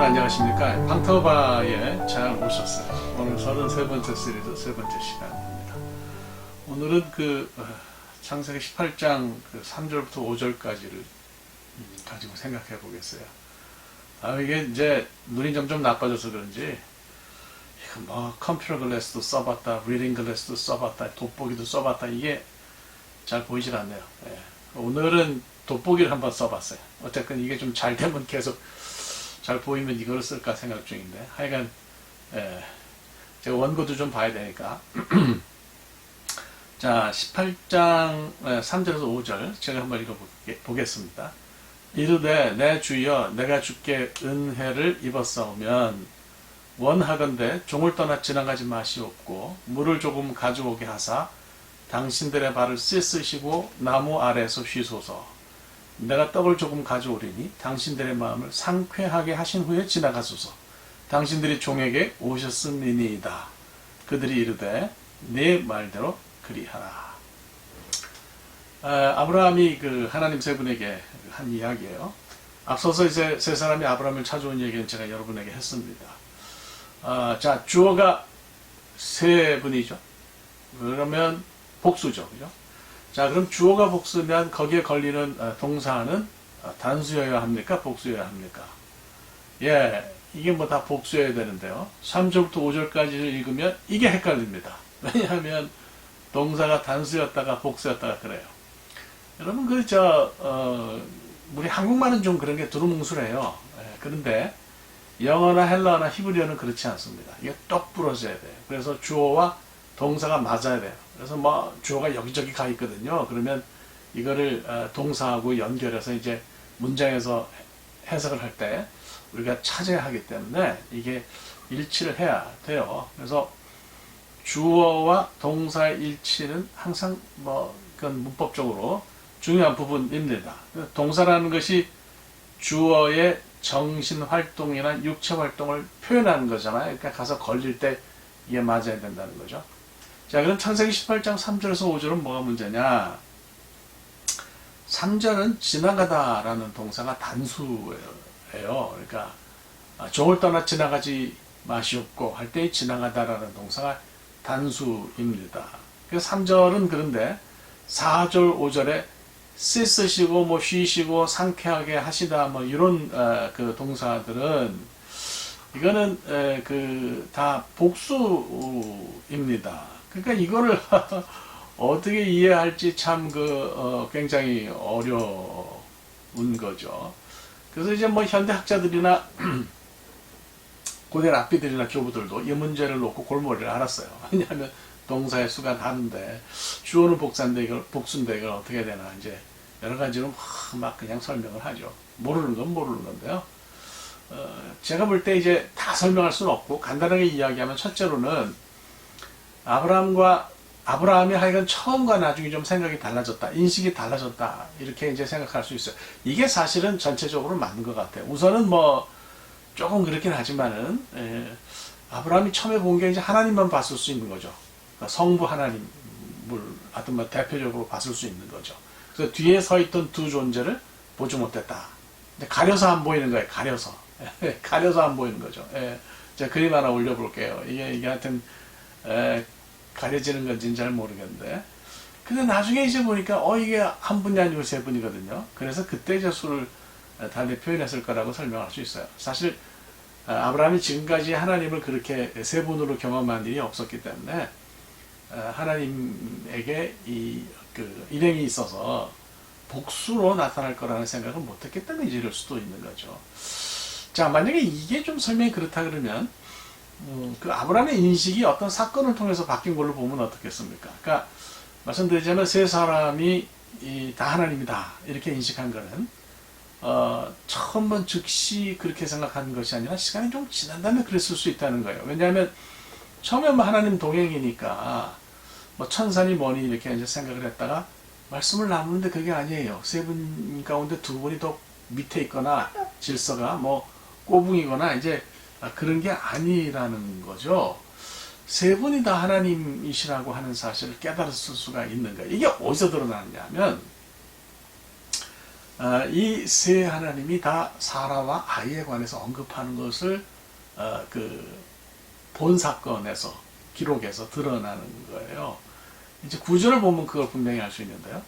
안녕하십니까. 방터바에 잘 오셨어요. 오늘 33번째 시리즈 세 번째 시간입니다. 오늘은 창세기 18장 3절부터 5절까지를 가지고 생각해 보겠어요. 이게 이제 눈이 점점 나빠져서 그런지 컴퓨터 글래스도 써봤다, 리딩 글래스도 써봤다, 돋보기도 써봤다, 이게 잘 보이질 않네요. 예. 오늘은 돋보기를 한번 써봤어요. 어쨌든 이게 좀 잘 되면 계속 잘 보이면 이걸 쓸까 생각 중인데, 하여간 제가 원고도 좀 봐야 되니까. 자, 18장 3절에서 5절 제가 한번 읽어보겠습니다. 이르되 내 주여 내가 주께 은혜를 입었사오면 원하건대 종을 떠나 지나가지 마시옵고 물을 조금 가져오게 하사 당신들의 발을 씻으시고 나무 아래에서 쉬소서. 내가 떡을 조금 가져오리니 당신들의 마음을 상쾌하게 하신 후에 지나가소서. 당신들이 종에게 오셨음이니이다. 그들이 이르되 네 말대로 그리하라. 아브라함이 하나님 세 분에게 한 이야기예요. 앞서서 이제 세 사람이 아브라함을 찾아온 얘기는 제가 여러분에게 했습니다. 자, 주어가 세 분이죠. 그러면 복수죠, 그죠? 자, 그럼 주어가 복수면 거기에 걸리는 동사는 단수여야 합니까? 복수여야 합니까? 예, 이게 뭐 다 복수여야 되는데요. 3절부터 5절까지를 읽으면 이게 헷갈립니다. 왜냐하면 동사가 단수였다가 복수였다가 그래요. 여러분, 우리 한국말은 좀 그런 게 두루뭉술해요. 예, 그런데 영어나 헬라어나 히브리어는 그렇지 않습니다. 이게 똑 부러져야 돼요. 그래서 주어와 동사가 맞아야 돼요. 그래서 주어가 여기저기 가 있거든요. 그러면 이거를 동사하고 연결해서 이제 문장에서 해석을 할 때 우리가 찾아야 하기 때문에 이게 일치를 해야 돼요. 그래서 주어와 동사의 일치는 항상 그건 문법적으로 중요한 부분입니다. 동사라는 것이 주어의 정신 활동이나 육체 활동을 표현하는 거잖아요. 그러니까 가서 걸릴 때 이게 맞아야 된다는 거죠. 자, 그럼 창세기 18장 3절에서 5절은 뭐가 문제냐? 3절은 지나가다라는 동사가 단수예요. 그러니까 종을 떠나 지나가지 마시옵고 할 때 지나가다라는 동사가 단수입니다. 그래서 3절은 그런데 4절, 5절에 씻으시고 쉬시고 상쾌하게 하시다 이런 그 동사들은 이거는 다 복수입니다. 그러니까 이거를 어떻게 이해할지 참 굉장히 어려운 거죠. 그래서 이제 현대 학자들이나 고대 랍비들이나 교부들도 이 문제를 놓고 골머리를 앓았어요. 왜냐하면 동사의 수가 다른데 주어는 복수인데 이걸 어떻게 해야 되나 이제 여러 가지로 막 그냥 설명을 하죠. 모르는 건 모르는 건데요. 제가 볼 때 이제 다 설명할 수는 없고 간단하게 이야기하면 첫째로는 아브라함이 하여간 처음과 나중에 좀 생각이 달라졌다, 인식이 달라졌다, 이렇게 이제 생각할 수 있어요. 이게 사실은 전체적으로 맞는 것 같아요. 우선은 조금 그렇긴 하지만은, 아브라함이 처음에 본 게 이제 하나님만 봤을 수 있는 거죠. 그러니까 성부 하나님을 하여튼 대표적으로 봤을 수 있는 거죠. 그래서 뒤에 서 있던 두 존재를 보지 못했다. 가려서 안 보이는 거예요, 가려서. 가려서 안 보이는 거죠. 제가 그림 하나 올려볼게요. 이게 하여튼, 가려지는 건지는 잘 모르겠는데. 근데 나중에 이제 보니까, 이게 한 분이 아니고 세 분이거든요. 그래서 그때 이제 수를 달리 표현했을 거라고 설명할 수 있어요. 사실, 아브라함이 지금까지 하나님을 그렇게 세 분으로 경험한 일이 없었기 때문에, 하나님에게 일행이 있어서 복수로 나타날 거라는 생각을 못했기 때문에 이럴 수도 있는 거죠. 자, 만약에 이게 좀 설명이 그렇다 그러면, 아브라함의 인식이 어떤 사건을 통해서 바뀐 걸로 보면 어떻겠습니까? 그러니까, 말씀드리자면 세 사람이 다 하나님이다. 이렇게 인식한 거는, 처음 본 즉시 그렇게 생각한 것이 아니라 시간이 좀 지난 다음에 그랬을 수 있다는 거예요. 왜냐하면, 처음에 하나님 동행이니까, 천사니 뭐니 이렇게 이제 생각을 했다가, 말씀을 나누는데 그게 아니에요. 세 분 가운데 두 분이 더 밑에 있거나, 질서가 꼬붕이거나 이제, 그런 게 아니라는 거죠. 세 분이 다 하나님이시라고 하는 사실을 깨달았을 수가 있는 거예요. 이게 어디서 드러나느냐 하면 이 세 하나님이 다 사라와 아이에 관해서 언급하는 것을 본 사건에서 기록에서 드러나는 거예요. 이제 구절을 보면 그걸 분명히 알 수 있는데요.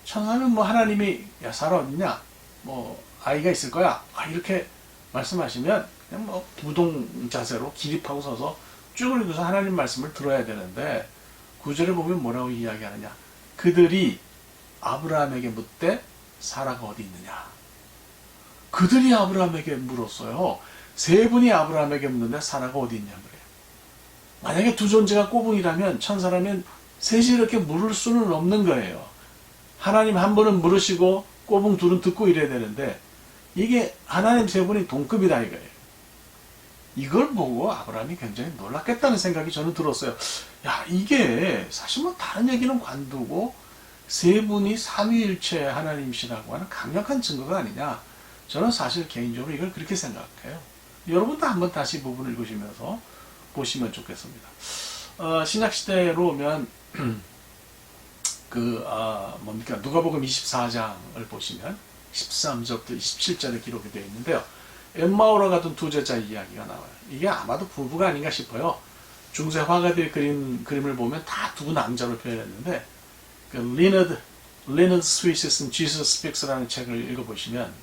천사는 뭐 하나님이 야 사라 어딨냐? 뭐 아이가 있을 거야. 이렇게 말씀하시면 그냥 뭐 무동 자세로 기립하고 서서 쭉 읽어서 하나님 말씀을 들어야 되는데 구절을 보면 뭐라고 이야기하느냐? 그들이 아브라함에게 묻되 사라가 어디 있느냐? 그들이 아브라함에게 물었어요. 세 분이 아브라함에게 묻는데 사라가 어디 있냐 그래요. 만약에 두 존재가 꼬붕이라면 천사라면 셋이 이렇게 물을 수는 없는 거예요. 하나님 한 분은 물으시고 꼬붕 둘은 듣고 이래야 되는데 이게 하나님 세 분이 동급이다 이거예요. 이걸 보고 아브라함이 굉장히 놀랐겠다는 생각이 저는 들었어요. 야, 이게 사실 뭐 다른 얘기는 관두고 세 분이 삼위일체 하나님이시라고 하는 강력한 증거가 아니냐. 저는 사실 개인적으로 이걸 그렇게 생각해요. 여러분도 한번 다시 부분을 읽으시면서 보시면 좋겠습니다. 신약시대로 오면 뭡니까? 누가복음 24장을 보시면 13절부터 27절에 기록이 되어 있는데요. 엠마오로 가던 두 제자 이야기가 나와요. 이게 아마도 부부가 아닌가 싶어요. 중세 화가들이 그린 그림을 보면 다 두 남자로 표현했는데 리너드 스위스에 쓴 Jesus Speaks라는 책을 읽어보시면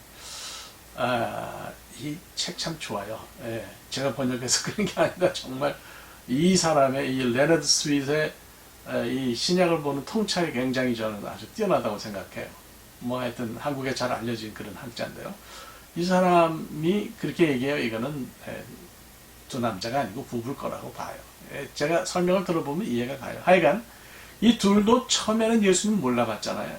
이 책 참 좋아요. 예, 제가 번역해서 그런 게 아니라 정말 이 사람의 이 레너드 스윗의 이 신약을 보는 통찰이 굉장히 저는 아주 뛰어나다고 생각해요. 뭐 하여튼 한국에 잘 알려진 그런 학자인데요. 이 사람이 그렇게 얘기해요. 이거는 두 남자가 아니고 부부일 거라고 봐요. 제가 설명을 들어보면 이해가 가요. 하여간 이 둘도 처음에는 예수님 몰라봤잖아요.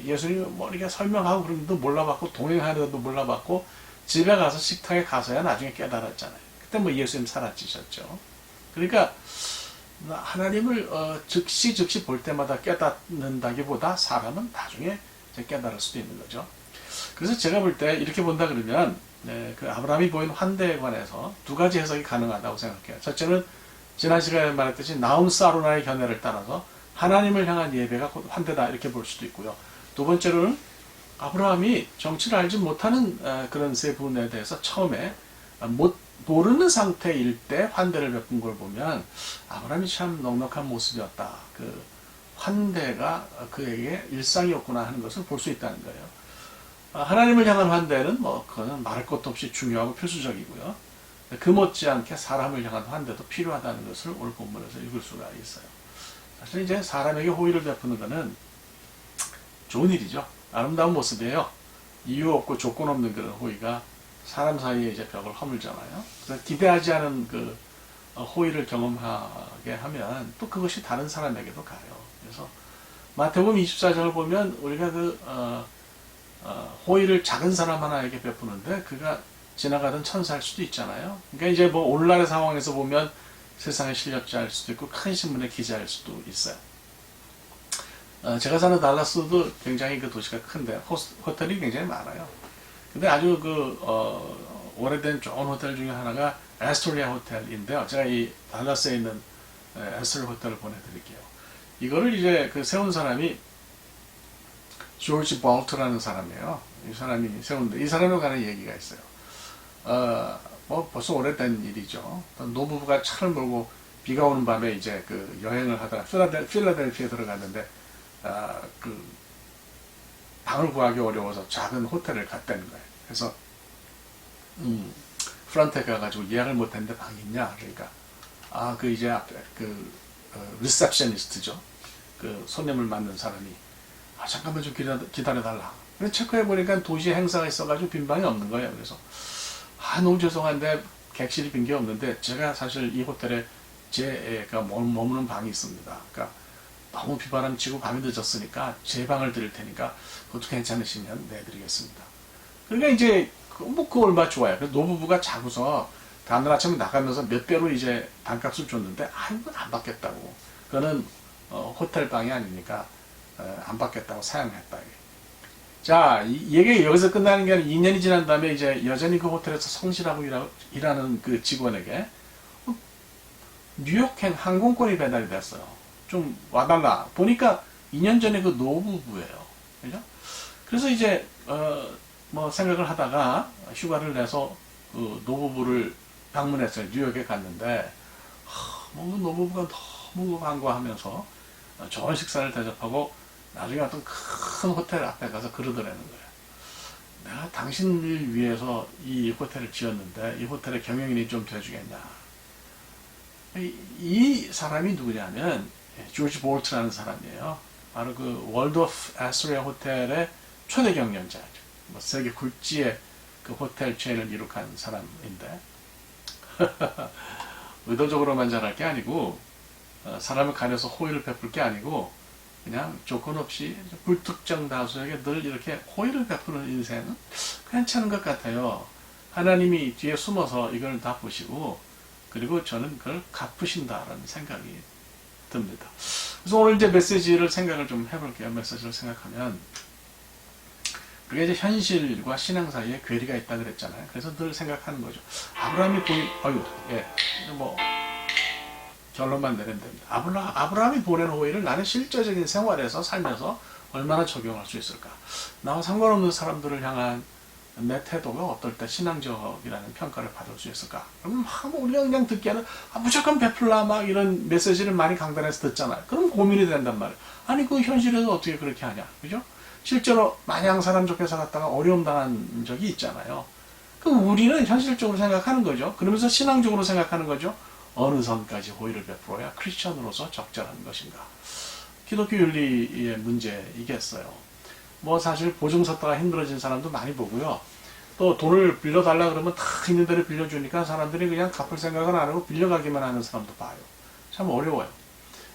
예수님 뭐 이렇게 설명하고 그런 것도 몰라봤고 동행하는 것도 몰라봤고 집에 가서 식탁에 가서야 나중에 깨달았잖아요. 그때 뭐 예수님 사라지셨죠. 그러니까 하나님을 즉시 볼 때마다 깨닫는다기보다 사람은 나중에 깨달을 수도 있는 거죠. 그래서 제가 볼 때 이렇게 본다 그러면 그 아브라함이 보인 환대에 관해서 두 가지 해석이 가능하다고 생각해요. 첫째는 지난 시간에 말했듯이 나움 사루나의 견해를 따라서 하나님을 향한 예배가 곧 환대다 이렇게 볼 수도 있고요. 두 번째로는 아브라함이 정치를 알지 못하는 그런 세 분에 대해서 처음에 모르는 상태일 때 환대를 베푼 걸 보면 아브라함이 참 넉넉한 모습이었다. 그 환대가 그에게 일상이었구나 하는 것을 볼 수 있다는 거예요. 하나님을 향한 환대는 뭐 그거는 말할 것도 없이 중요하고 필수적이고요. 그 못지않게 사람을 향한 환대도 필요하다는 것을 오늘 본문에서 읽을 수가 있어요. 사실 이제 사람에게 호의를 베푸는 것은 좋은 일이죠. 아름다운 모습이에요. 이유 없고 조건 없는 그런 호의가 사람 사이에 이제 벽을 허물잖아요. 그래서 기대하지 않은 그 호의를 경험하게 하면 또 그것이 다른 사람에게도 가요. 그래서 마태복음 24장을 보면 우리가 호의를 작은 사람 하나에게 베푸는데 그가 지나가던 천사일 수도 있잖아요. 그러니까 이제 뭐 오늘날의 상황에서 보면 세상의 실력자일 수도 있고 큰 신문의 기자일 수도 있어요. 제가 사는 달라스도 굉장히 그 도시가 큰데 호텔이 굉장히 많아요. 근데 아주 오래된 좋은 호텔 중에 하나가 에스토리아 호텔인데요. 제가 이 달라스에 있는 에스토리아 호텔을 보내드릴게요. 이거를 이제 그 세운 사람이 조지 볼트라는 사람이에요. 이 사람이 세운데 이 사람에 관한 얘기가 있어요. 뭐 벌써 오래된 일이죠. 노부부가 차를 몰고 비가 오는 밤에 이제 그 여행을 하다가 필라델피아에 들어갔는데 그 방을 구하기 어려워서 작은 호텔을 갔다는 거예요. 그래서 프런트에 가가지고 예약을 못했는데 방이 있냐? 그러니까 그 이제 앞에 리셉셔니스트죠. 그 손님을 맡는 사람이 잠깐만 좀 기다려달라. 그래서 체크해 보니까 도시 행사가 있어가지고 빈 방이 없는 거예요. 그래서 너무 죄송한데 객실이 빈 게 없는데 제가 사실 이 호텔에 제 애가 머무는 방이 있습니다. 그러니까 너무 비바람 치고 밤이 늦었으니까 제 방을 드릴 테니까 그것도 괜찮으시면 내드리겠습니다. 그러니까 이제 그거 얼마 좋아요. 그래서 노부부가 자고서 다음날 아침에 나가면서 몇 배로 이제 반값을 줬는데 이건 안 받겠다고. 그거는 호텔 방이 아니니까 안 받겠다고 사양했다. 자, 이 얘기가 여기서 끝나는 게 아니라 2년이 지난 다음에 이제 여전히 그 호텔에서 성실하고 일하는 그 직원에게 뉴욕행 항공권이 배달이 됐어요. 좀 와달라. 보니까 2년 전에 그 노부부예요. 그죠? 그래서 이제 뭐 생각을 하다가 휴가를 내서 그 노부부를 방문했어요. 뉴욕에 갔는데 뭐 노부부가 너무 반가워하면서 좋은 식사를 대접하고 나중에 어떤 큰 호텔 앞에 가서 그러더라는 거예요. 내가 당신을 위해서 이 호텔을 지었는데 이 호텔의 경영인이 좀 돼주겠냐. 이 사람이 누구냐면 조지 볼트라는 사람이에요. 바로 그 월드 오브 아스토리아 호텔의 초대 경영자죠. 뭐 세계 굴지의 그 호텔 체인을 이룩한 사람인데 의도적으로만 잘할 게 아니고 사람을 가려서 호의를 베풀 게 아니고 그냥 조건 없이 불특정 다수에게 늘 이렇게 호의를 베푸는 인생은 괜찮은 것 같아요. 하나님이 뒤에 숨어서 이걸 다 보시고 그리고 저는 그걸 갚으신다라는 생각이 듭니다. 그래서 오늘 이제 메시지를 생각을 좀 해볼게요. 메시지를 생각하면 그게 이제 현실과 신앙 사이에 괴리가 있다 그랬잖아요. 그래서 늘 생각하는 거죠. 아브라함이 뭐 결론만 내리면 됩니다. 아브라함이 보낸 호의를 나는 실제적인 생활에서 살면서 얼마나 적용할 수 있을까? 나와 상관없는 사람들을 향한 내 태도가 어떨 때 신앙적이라는 평가를 받을 수 있을까? 그럼 우리가 그냥 듣기에는 무조건 베풀라 막 이런 메시지를 많이 강단에서 듣잖아요. 그럼 고민이 된단 말이에요. 아니 그 현실에서 어떻게 그렇게 하냐? 그죠? 실제로 마냥 사람 좋게 살았다가 어려움 당한 적이 있잖아요. 그럼 우리는 현실적으로 생각하는 거죠. 그러면서 신앙적으로 생각하는 거죠. 어느 선까지 호의를 베풀어야 크리스천으로서 적절한 것인가? 기독교 윤리의 문제이겠어요. 뭐 사실 보증 섰다가 힘들어진 사람도 많이 보고요. 또 돈을 빌려달라 그러면 다 있는 대로 빌려주니까 사람들이 그냥 갚을 생각은 안 하고 빌려가기만 하는 사람도 봐요. 참 어려워요.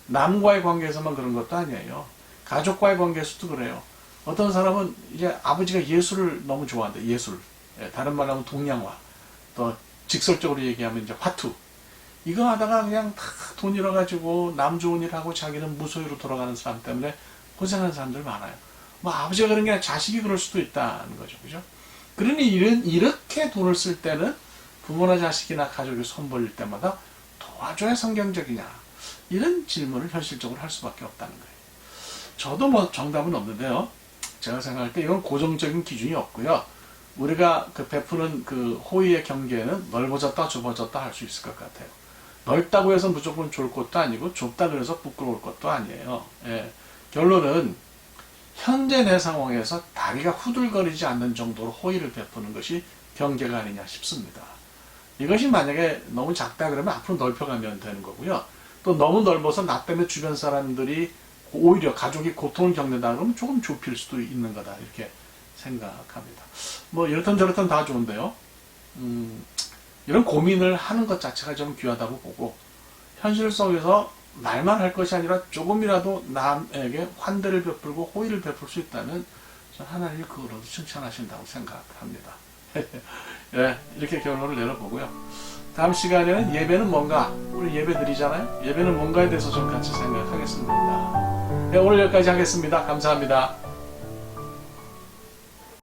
남과의 관계에서만 그런 것도 아니에요. 가족과의 관계에서도 그래요. 어떤 사람은 이제 아버지가 예술을 너무 좋아한다. 예술. 다른 말로 하면 동양화. 또 직설적으로 얘기하면 이제 화투. 이거 하다가 그냥 다 돈 잃어가지고 남 좋은 일 하고 자기는 무소유로 돌아가는 사람 때문에 고생하는 사람들 많아요. 뭐 아버지가 그런 게 아니라 자식이 그럴 수도 있다는 거죠. 그죠? 그러니 이렇게 돈을 쓸 때는 부모나 자식이나 가족이 손 벌릴 때마다 도와줘야 성경적이냐. 이런 질문을 현실적으로 할 수밖에 없다는 거예요. 저도 뭐 정답은 없는데요. 제가 생각할 때 이건 고정적인 기준이 없고요. 우리가 그 베푸는 그 호의의 경계는 넓어졌다 좁아졌다 할 수 있을 것 같아요. 넓다고 해서 무조건 좋을 것도 아니고 좁다 그래서 부끄러울 것도 아니에요. 결론은 현재 내 상황에서 다리가 후들거리지 않는 정도로 호의를 베푸는 것이 경계가 아니냐 싶습니다. 이것이 만약에 너무 작다 그러면 앞으로 넓혀가면 되는 거고요. 또 너무 넓어서 나 때문에 주변 사람들이 오히려 가족이 고통을 겪는다 그러면 조금 좁힐 수도 있는 거다 이렇게 생각합니다. 뭐 이렇든 저렇든 다 좋은데요. 이런 고민을 하는 것 자체가 좀 귀하다고 보고 현실 속에서 말만 할 것이 아니라 조금이라도 남에게 환대를 베풀고 호의를 베풀 수 있다면 전 하나님이 그거로도 칭찬하신다고 생각합니다. 네, 이렇게 결론을 내려보고요. 다음 시간에는 예배는 뭔가, 우리 예배 드리잖아요. 예배는 뭔가에 대해서 좀 같이 생각하겠습니다. 네, 오늘 여기까지 하겠습니다. 감사합니다.